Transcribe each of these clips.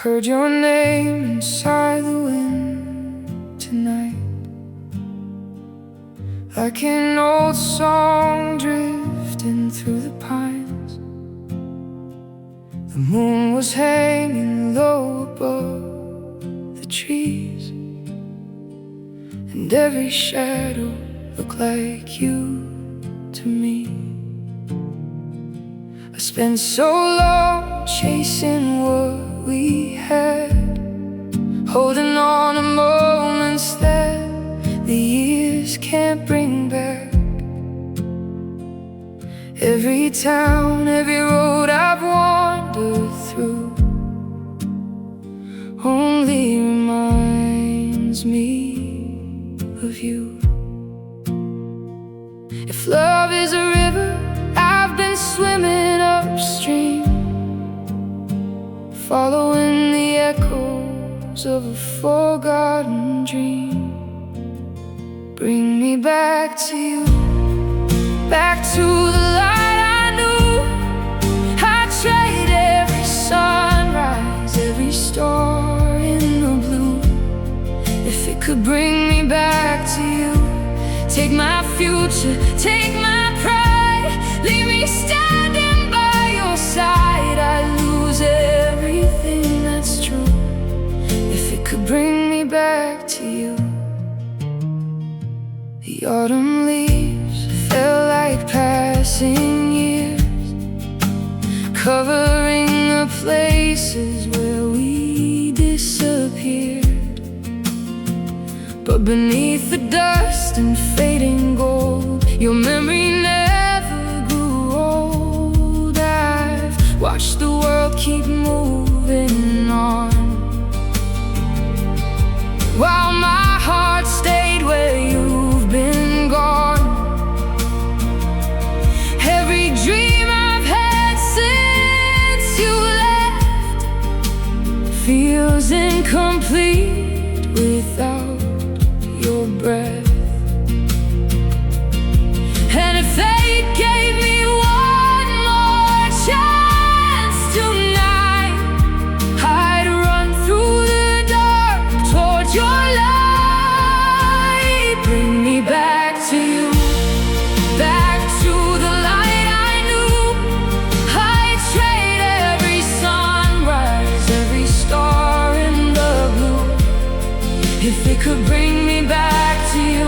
heard your name inside the wind tonight, like an old song drifting through the pines. The moon was hanging low above the trees, and every shadow looked like you to me. I spent so long chasing what we had, holding on to moments that the years can't bring back. Every town, every road I've wandered through only reminds me of you. If love is a river, I've been swimming upstream, following the echoes of a forgotten dream. Bring me back to you, back to the light I knew. I'd trade every sunrise, every star in the blue, if it could bring me back to you. Take my future, take my pride, leave me standing by your side. I'd lose everything that's true if it could bring me back to you. The autumn leaves felt like passing years, covering the places where we disappeared. But beneath the dust and fading gold, your memory never grew old. I've watched the world keep moving on, while my heart stayed where you've been gone. Every dream I've had since you left feels incomplete without your breath. And if fate gave me one more chance tonight, I'd run through the dark towards your light. Bring me back to you, back to the light I knew. I'd trade every sunrise, every star in the blue, if it could bring me back to you.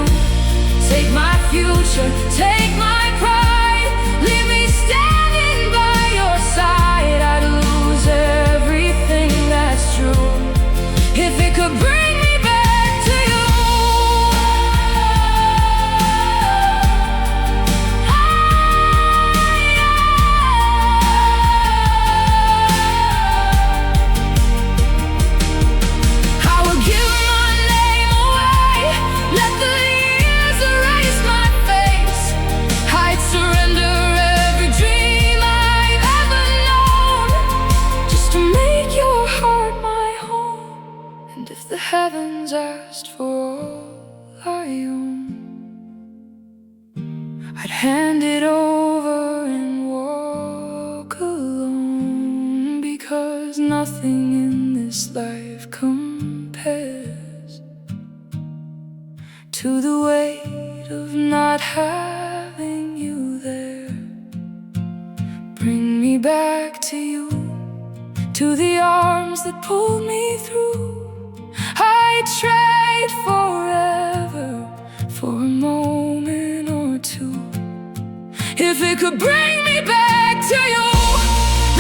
Take my future, take my pride, leave me standing by your side. I'd lose everything that's true if it could bring me back to you. I will give my name away, let the years erase my face. I'd surrender every dream I've ever known, just to make your heart my home. And if the heavens asked for all I own, I'd hand it over and walk alone, because nothing in this life compares to the weight of not having you there. Bring me back to you, to the arms that pulled me through. I'd trade forever for a moment or two if it could bring me back to you.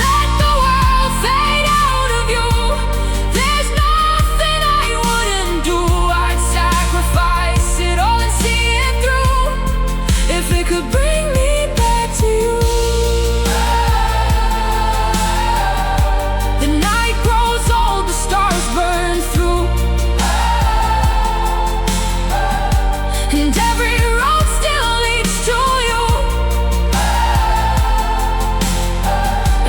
Let the world fade out of you, there's nothing I wouldn't do. I'd sacrifice it all and see it through if it could bring me back to you. The night grows old, the stars burn through, and every road still leads to you.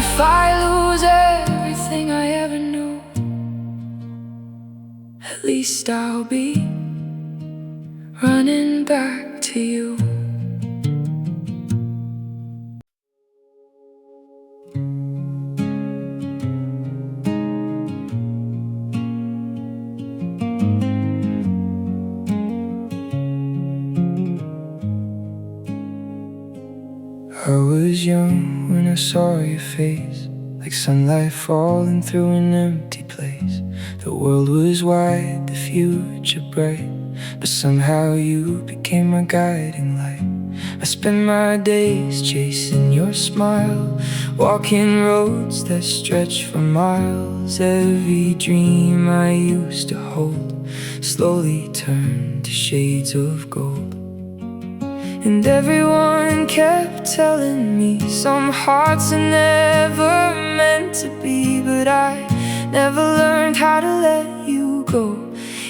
If I lose everything I ever knew, at least I'll be running back to you. saw your face, like sunlight falling through an empty place. The world was wide, the future bright, but somehow you became my guiding light. I spend my days chasing your smile, walking roads that stretch for miles. Every dream I used to hold slowly turned to shades of gold. And everyone kept telling me some hearts are never meant to be, but I never learned how to let you go,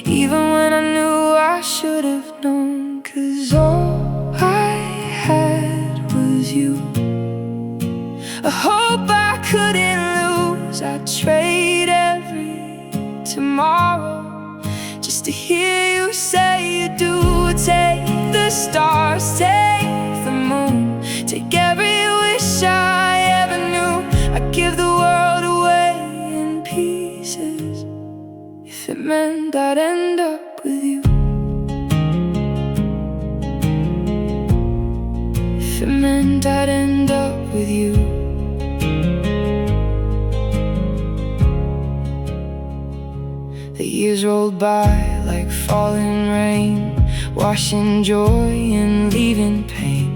even when I knew I should have known. 'Cause all I had was you, a hope I couldn't lose. I'd trade every tomorrow just to hear you say you do. Take the stars, take the moon, take every wish I ever knew. I'd give the world away in pieces if it meant I'd end up with you. If it meant I'd end up with you. The years rolled by like falling rain, washing joy and leaving pain.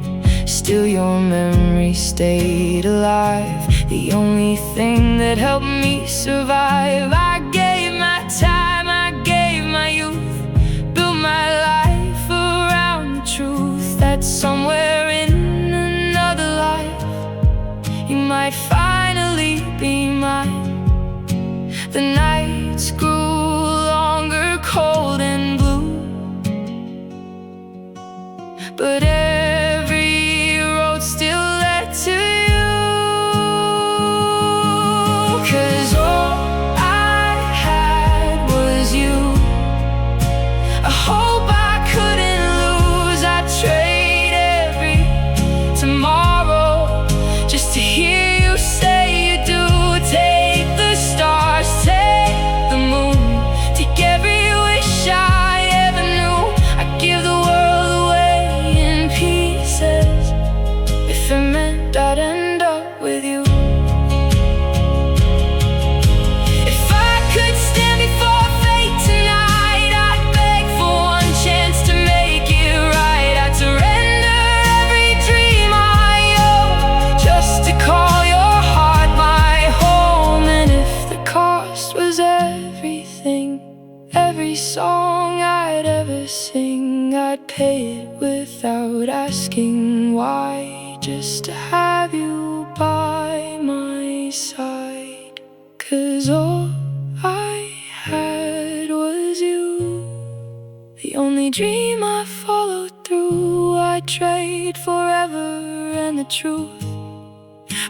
Still your memory stayed alive, the only thing that helped me survive. I gave my time, I gave my youth, built my life around the truth that somewhere in another life you might finally be mine. The nights grew longer, cold and blue, but every road still led to you. 'Cause all I had was you, a hope I couldn't lose. I'd trade every tomorrow just to hear you say you do. Take the stars, take the moon, take every wish I ever knew. I'd give the world away in pieces if it meant I'd end up with you. If I could stand before fate tonight, I'd beg for one chance to make it right. I'd surrender every dream I own just to call your heart my home. And if the cost was everything, every song I'd ever sing, I'd pay it without asking why, just to have you by my side. 'Cause all I had was you, the only dream I followed through. I'd trade forever and the truth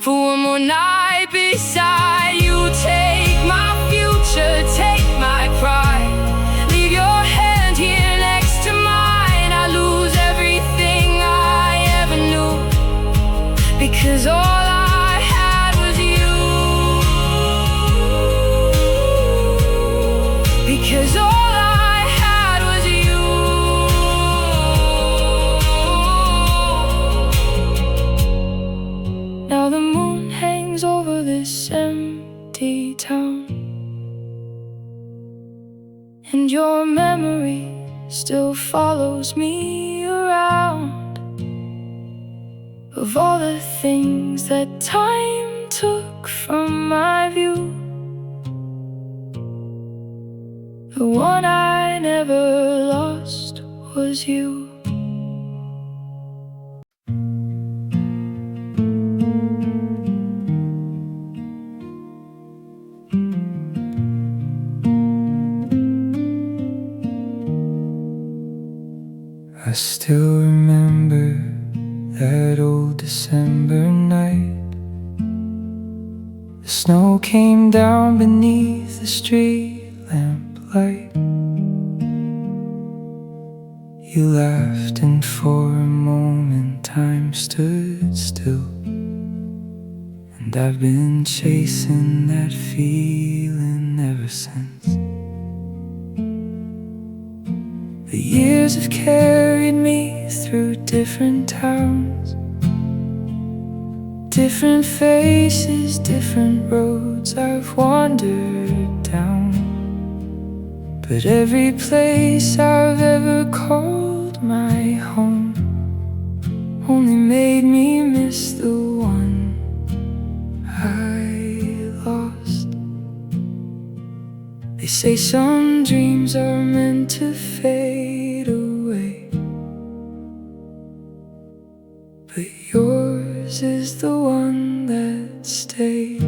for one more night beside you. Take my future, take my pride, leave your hand here next to mine. I lose everything I ever knew, because all I had was you. Because all I had was you. Now the moon hangs over this empty town, and your memory still follows me around, of all the things that time took from my view. The one I never lost was you. I still remember that old December night. The snow came down beneath the street lamplight. You laughed and for a moment time stood still, and I've been chasing that feeling ever since. The years have carried me through different towns, Different faces, different roads I've wandered down, but every place I've ever called my home only made me miss the one I lost. They say some dreams are meant to fade away, but yours is the one that stayed.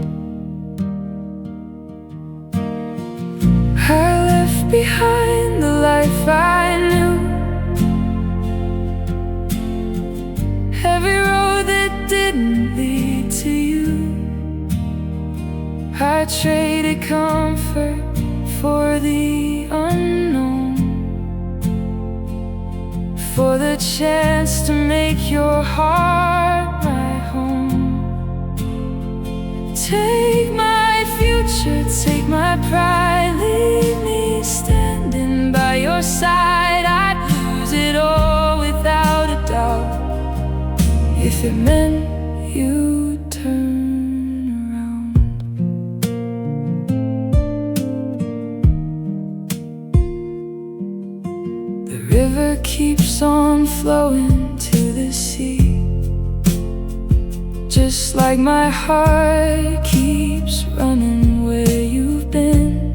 I left behind the life I knew, every road that didn't lead to you. I traded comfort for the unknown, for the chance to make your heart my home. Take my future, take my pride, leave me standing by your side. I'd lose it all without a doubt if it meant you'd turn around. The river keeps on flowing to the sea, just like my heart keeps running where you've been.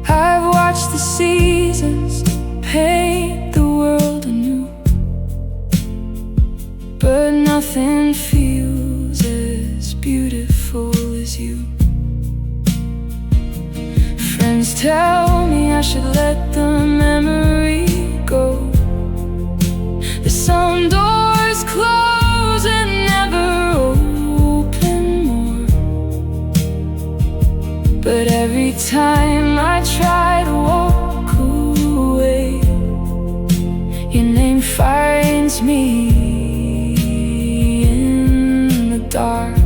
I've watched the seasons paint the world anew, but nothing feels as beautiful as you. Friends tell me I should let the memory go, that some doors close and never open more. But every time I try to walk away, your name finds me in the dark.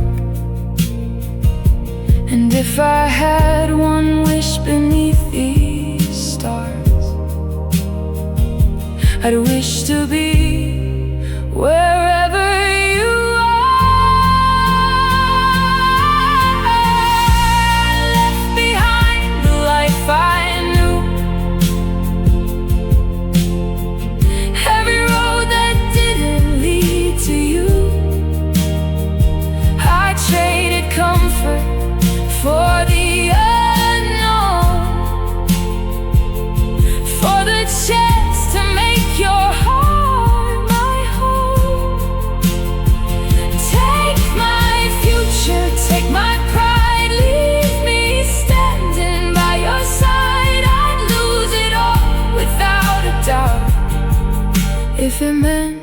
And if I had one wish beneath these stars, I'd wish to be wherever you are. I left behind the life I knew, every road that didn't lead to you. I traded comfort for the unknown, for the chance to make your heart my home. Take my future, take my pride, leave me standing by your side. I'd lose it all without a doubt if it meant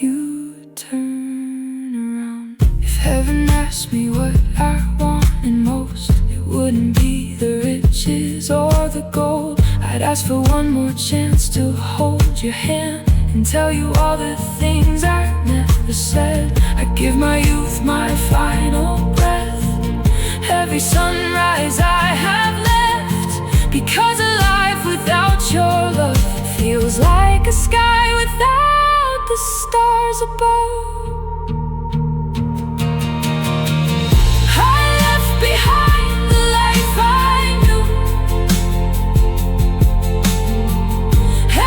you'd turn around. If heaven asked me what I wanted most, it wouldn't be the riches or the gold. I'd ask for one more chance to hold your hand and tell you all the things I never said. I'd give my youth my final breath, every sunrise I have left, because a life without your love feels like a sky without the stars above. I left behind the life I knew,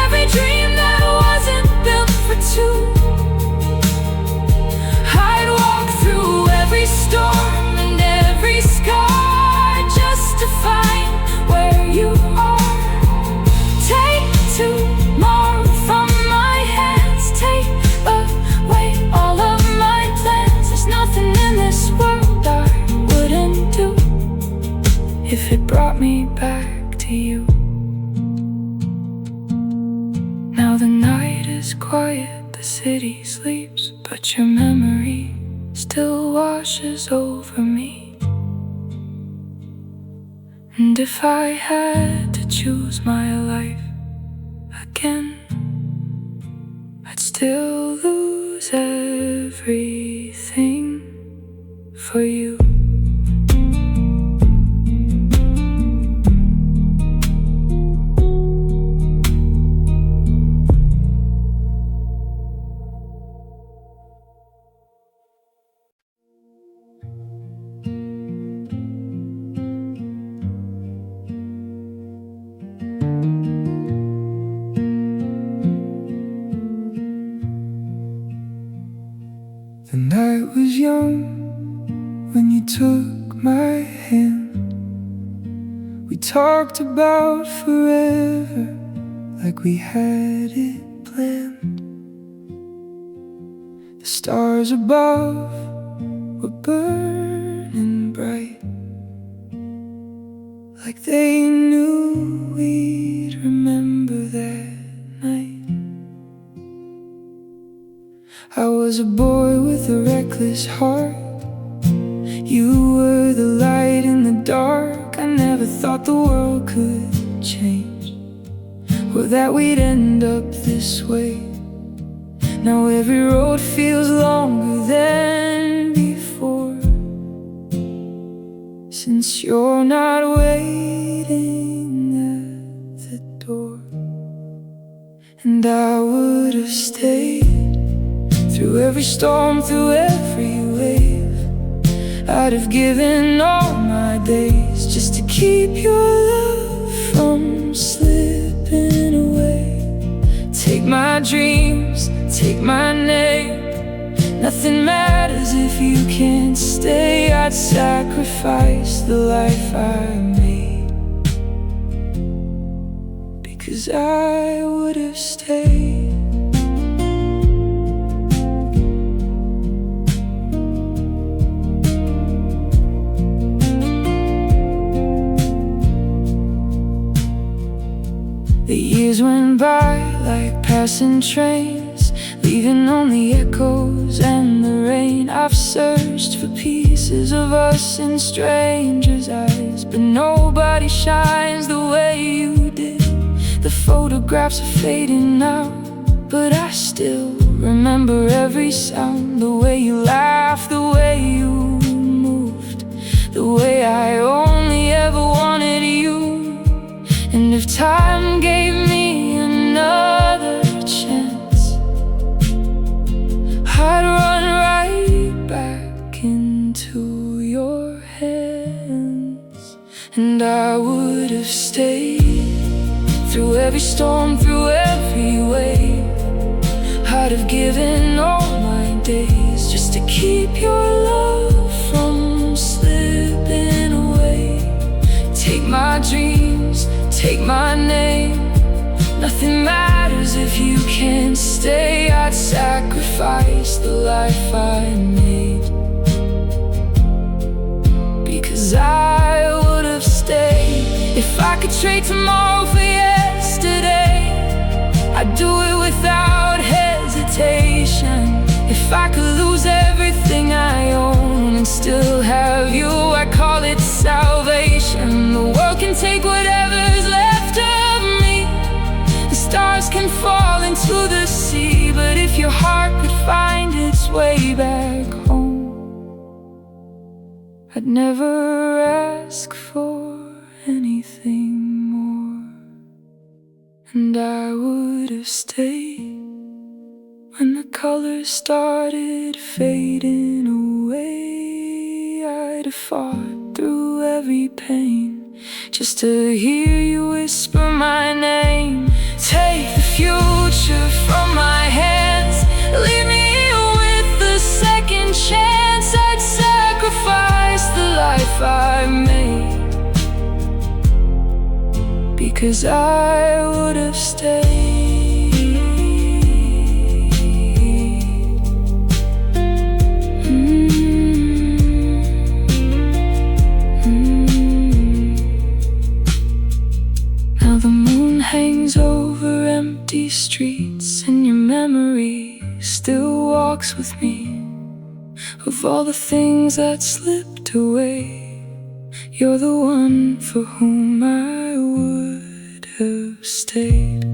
every dream that wasn't built for two. I'd walk through every storm and every scar just to find where you are. Take tomorrow from my hands, take away all of my plans. There's nothing in this world I wouldn't do if it brought me back to you. Now the night is quiet, the city sleeps, but your memory still washes over me. And if I had to choose my life again, I'd still lose everything for you. talked about forever, like we had it planned. The stars above were burning bright, like they knew we'd remember that night. I was a boy with a reckless heart. You were the light in the dark. I never thought the world could change, or that we'd end up this way. Now every road feels longer than before, since you're not waiting at the door. And I would have stayed through every storm, through every wave. I'd have given all my days just to keep your love from slipping away. Take my dreams, take my name. Nothing matters if you can't stay. I'd sacrifice the life I made, because I would have stayed. The years went by like passing trains, leaving only echoes and the rain. I've searched for pieces of us in strangers' eyes, but nobody shines the way you did. The photographs are fading now, but I still remember every sound. The way you laughed, the way you moved, the way I only ever wanted you. And if time gave me another chance, I'd run right back into your hands. And I would have stayed through every storm, through every wave. I'd have given all my days just to keep your love from slipping away. Take my dreams, take my name. Nothing matters if you can't stay. I'd sacrifice the life I made, because I would have stayed. If I could trade tomorrow for yesterday, I'd do it without hesitation. If I could lose everything I own and still have you, I call it salvation. The world can take whatever's left of me, the stars can fall into the sea, but if your heart could find its way back home, I'd never ask for anything more. And I would have stayed when the colors started fading away. I'd have fought through every pain just to hear you whisper my name. Take the future from my hands, leave me with the second chance. I'd sacrifice the life I made, because I would have stayed. Now the moon hangs over empty streets, and your memory still walks with me. Of all the things that slipped away, you're the one for whom I would have stayed.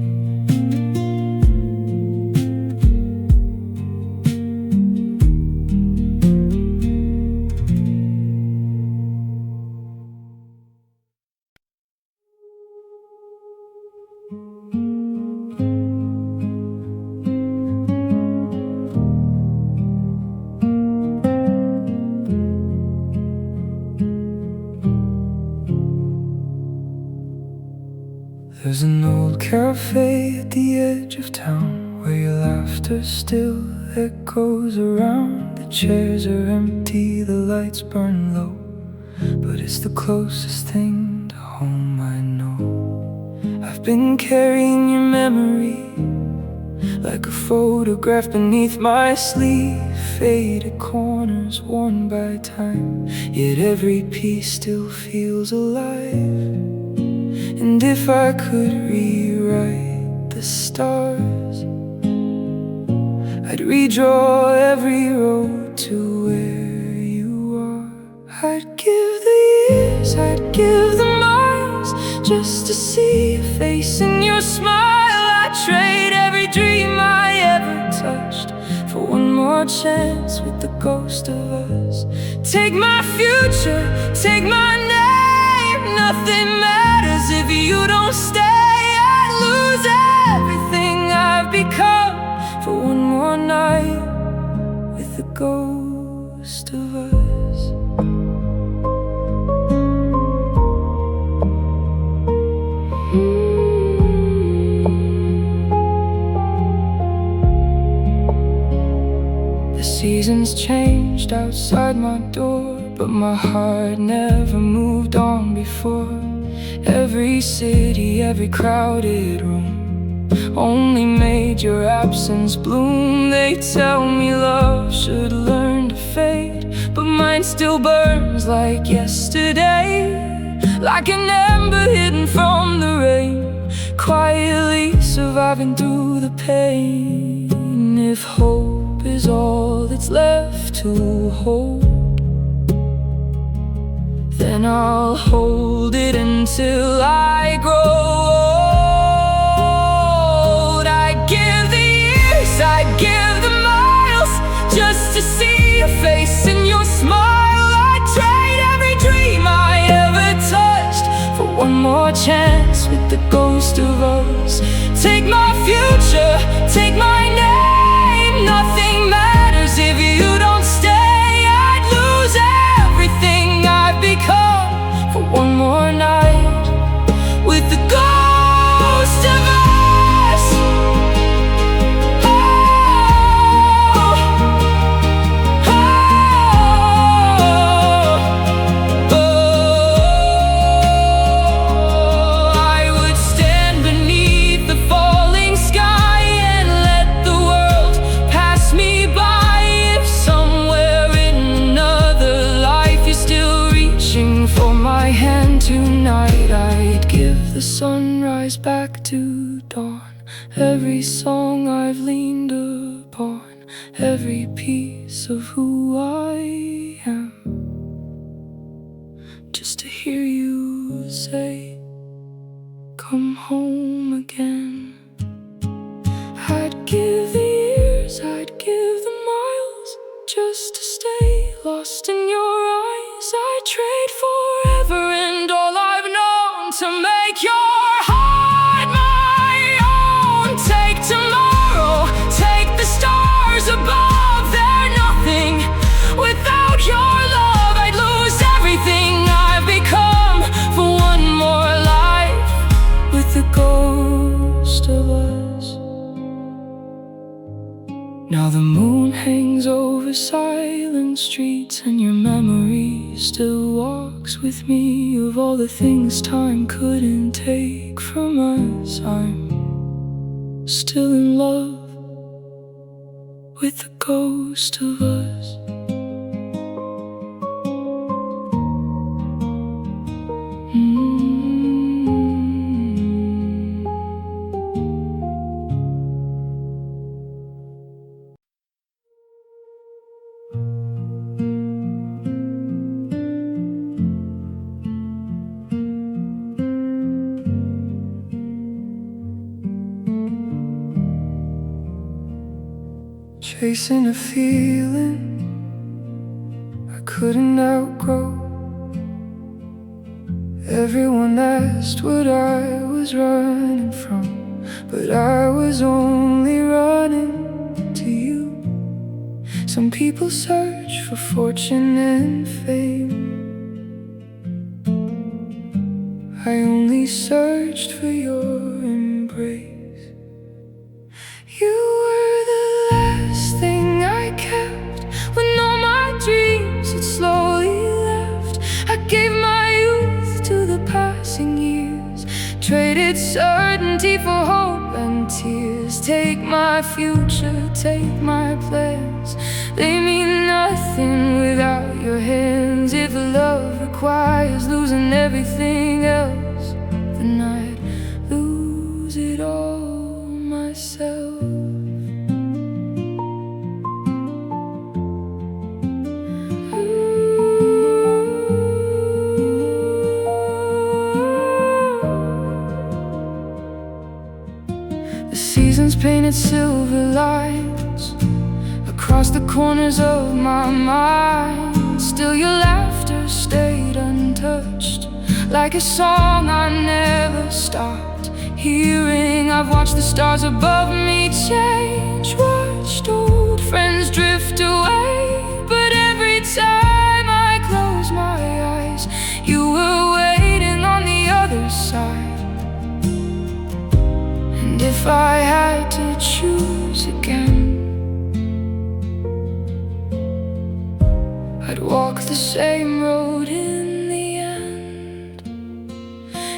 There's an old cafe at the edge of town where your laughter still echoes around. The chairs are empty, the lights burn low, but it's the closest thing to home I been carrying your memory like a photograph beneath my sleeve. Faded corners worn by time, yet every piece still feels alive. And if I could rewrite the stars, I'd redraw every road to where you are. I'd give the years, I'd give the miles, just to see your face and your smile. I'd trade every dream I ever touched for one more chance with the ghost of us. Take my future, take my name, nothing matters if you don't stay. I'd lose everything I've become for one more night with the ghost of us. The seasons changed outside my door, but my heart never moved on before. Every city, every crowded room only made your absence bloom. They tell me love should learn to fade, but mine still burns like yesterday, like an ember hidden from the rain, quietly surviving through the pain. If hope is all that's left to hold, then I'll hold it until I grow old. I'd give the years, I'd give the miles, just to see your face and your smile. I'd trade every dream I ever touched for one more chance with the ghost of us. Take my future, take my name, nothing matters if you don't stay. I'd lose everything I've become for one more night with the ghost of us. Oh, oh, oh. I would stand beneath the falling sky and let the world pass me by. If somewhere in another life you're still reaching for my hand tonight, I'd give the sunrise back to dawn, every song I've leaned upon, every piece of who I am, just to hear you say, come home again. I'd give the years, I'd give the miles, just to stay lost in your eyes. I'd trade forever and all I've known to make your heart my own. Take tomorrow, take the stars above, they're nothing without your love. I'd lose everything I've become for one more life with the ghost of us. Now the moon hangs over silent streets, and your memory still walks with me of all the things time couldn't take from us. I'm still in love with the ghost of us. Chasing a feeling I couldn't outgrow. Everyone asked what I was running from, but I was only running to you. Some people search for fortune and fame, I only searched for your embrace. You were the last thing I kept when all my dreams had slowly left. I gave my youth to the passing years, Traded certainty for hope and tears. Take my future, take my plans. They mean nothing without your hands. If love requires losing everything else, then I'd lose it all myself. Seasons painted silver lines across the corners of my mind. Still your laughter stayed untouched, like a song I never stopped hearing. I've watched the stars above me change, watched old friends drift away, but every time I close my eyes, you were waiting on the other side. And if I had to choose again, I'd walk the same road in the end.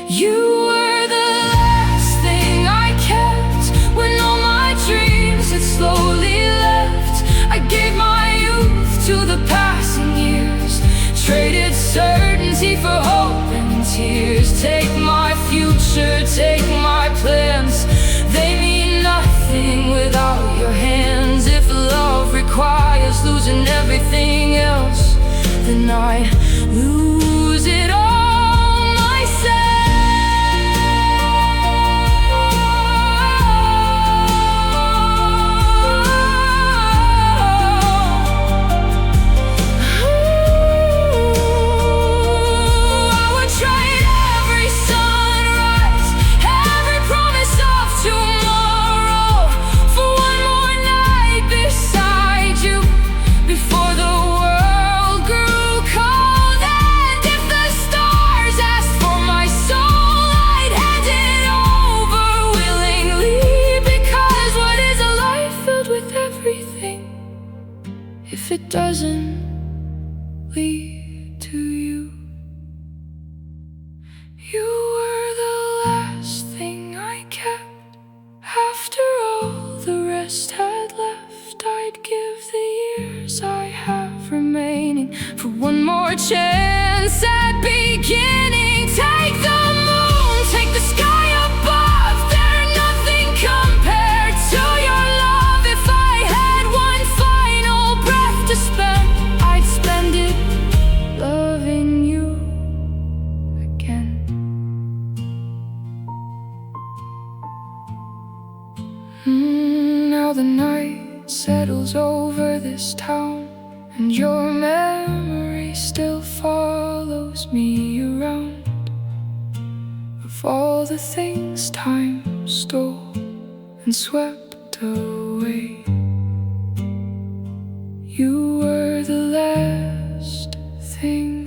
You were the last thing I kept when all my dreams had slowly left. I gave my youth to the passing years, traded certainty for hope and tears. Take my future, take my plans. They mean nothing without your hands. If love requires losing everything else, then I lose it all myself. I would trade every sunrise, every promise of tomorrow, for one more night beside you before the world grew cold. And if the stars asked for my soul, I'd hand it over willingly, because what is a life filled with everything if it doesn't lead to you? You were the last thing I kept. After all the rest had left, I'd give the years I have remaining for one more chance at beginning. Take the moon, take the sky above, they're nothing compared to your love. If I had one final breath to spend, I'd spend it loving you again. Now the night settles over this town, and your memory still follows me around. Of all the things time stole and swept away, you were the last thing